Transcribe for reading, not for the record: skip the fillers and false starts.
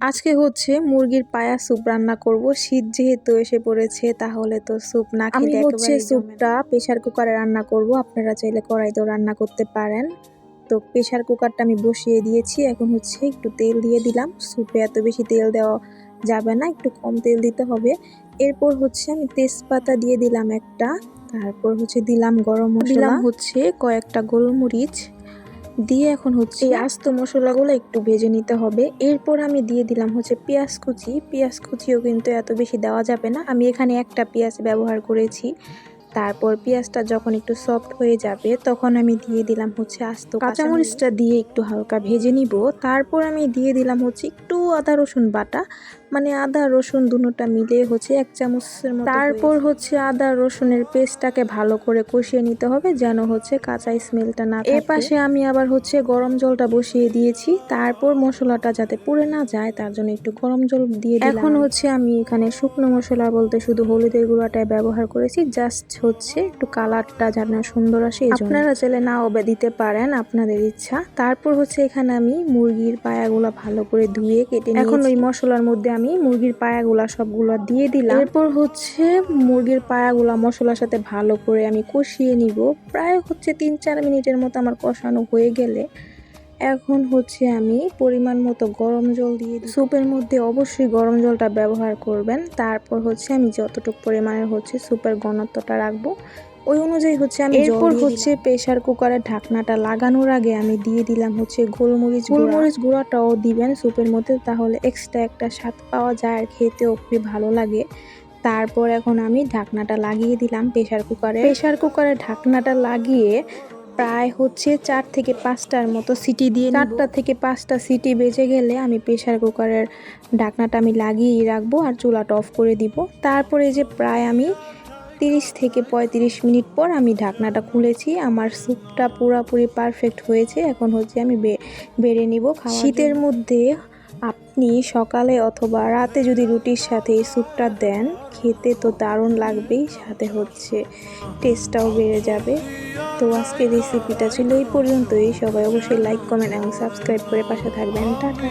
আজকে হচ্ছে মুরগির পায়া স্যুপ রান্না করব। শীত যেহেতু এসে পড়েছে, তাহলে তো স্যুপ না খেলে আমি হচ্ছে স্যুপটা প্রেসার কুকারে রান্না করব। আপনারা চাইলে কড়াইতেও রান্না করতে পারেন। তো প্রেসার কুকারটা আমি বসিয়ে দিয়েছি। এখন হচ্ছে একটু তেল দিয়ে দিলাম। স্যুপে এত বেশি তেল দেওয়া যাবে না, একটু কম তেল দিতে হবে। এরপর হচ্ছে আমি তেজপাতা দিয়ে দিলাম একটা, তারপর হচ্ছে দিলাম গরম মশলা, দিলাম হচ্ছে কয়েকটা গোলমরিচ দিয়ে এখন হচ্ছে এই আস্ত মশলাগুলো একটু ভেজে নিতে হবে। এরপর আমি দিয়ে দিলাম হচ্ছে পেঁয়াজ কুচি। পেঁয়াজ কুচিও কিন্তু এত বেশি দেওয়া যাবে না, আমি এখানে একটা পেঁয়াজ ব্যবহার করেছি। তারপর পেঁয়াজটা যখন একটু সফট হয়ে যাবে, তখন আমি দিয়ে দিলাম হচ্ছে আস্ত কাঁচামরিচটা দিয়ে একটু হালকা ভেজে নিব। তারপর আমি দিয়ে দিলাম হচ্ছে একটু আদা রসুন বাটা, মানে আদা রসুন দুটোটা মিলে হচ্ছে 1 চামচের মতো। তারপর হচ্ছে আদা রসুনের পেস্টটাকে ভালো করে কষিয়ে নিতে হবে, যেন হচ্ছে কাঁচা স্মেলটা না থাকে। এই পাশে আমি আবার হচ্ছে গরম জলটা বসিয়ে দিয়েছি। তারপর মশলাটা যাতে পুড়ে না যায়, তার জন্য একটু গরম জল দিয়ে দিলাম। এখন হচ্ছে আমি এখানে শুকনো মশলা বলতে শুধু হলুদের গুঁড়াটাই ব্যবহার করেছি, জাস্ট হচ্ছে একটু কালারটা যেন সুন্দর আসে। আপনারা চাইলে নাও দিতে পারেন, আপনাদের ইচ্ছা। তারপর হচ্ছে এখানে আমি মুরগির পায়াগুলা ভালো করে ধুয়ে কেটে নিয়েছি। এখন ওই মশলার মধ্যে আমি মুরগির পায়াগুলা সবগুলা দিয়ে দিলাম। এরপর হচ্ছে মুরগির পায়াগুলা মশলার সাথে ভালো করে আমি কষিয়ে নিব। প্রায় হচ্ছে 3-4 মিনিটের মতো আমার কষানো হয়ে গেলে এখন হচ্ছে আমি পরিমাণ মতো গরম জল দিয়ে দিই। স্যুপের মধ্যে অবশ্যই গরম জলটা ব্যবহার করবেন। তারপর হচ্ছে আমি যতটুকু পরিমাণের হচ্ছে স্যুপের ঘনত্বটা রাখবো, ওই অনুযায়ী হচ্ছে আমি এরপর হচ্ছে প্রেসার কুকারের ঢাকনাটা লাগানোর আগে আমি দিয়ে দিলাম হচ্ছে গোলমরিচ গুঁড়াটাও দিবেন স্যুপের মধ্যে, তাহলে এক্সট্রা একটা স্বাদ পাওয়া যায় আর খেতেও খুবই ভালো লাগে। তারপর এখন আমি ঢাকনাটা লাগিয়ে দিলাম প্রেসার কুকারের ঢাকনাটা লাগিয়ে প্রায় হচ্ছে 4 থেকে 5টার মতো সিটি দিয়ে 4টা থেকে 5টা সিটি বেজে গেলে আমি প্রেসার কুকারের ঢাকনাটা আমি লাগিয়েই রাখবো আর চুলাটা অফ করে দিব। তারপরে যে প্রায় আমি 30 থেকে 35 মিনিট পর আমি ঢাকনাটা খুলেছি। আমার স্যুপটা পুরোপুরি পারফেক্ট হয়েছে। এখন হচ্ছে আমি বেড়ে নিব খাওয়া। শীতের মধ্যে আপনি সকালে অথবা রাতে যদি রুটির সাথে এই স্যুপটা দেন, খেতে তো দারুণ লাগবেই, সাথে হচ্ছে টেস্টটাও বেড়ে যাবে। তো আজকের রেসিপিটা ছিল এই পর্যন্তই। সবাই অবশ্যই লাইক, কমেন্ট এবং সাবস্ক্রাইব করে পাশে থাকবেন। টাটা।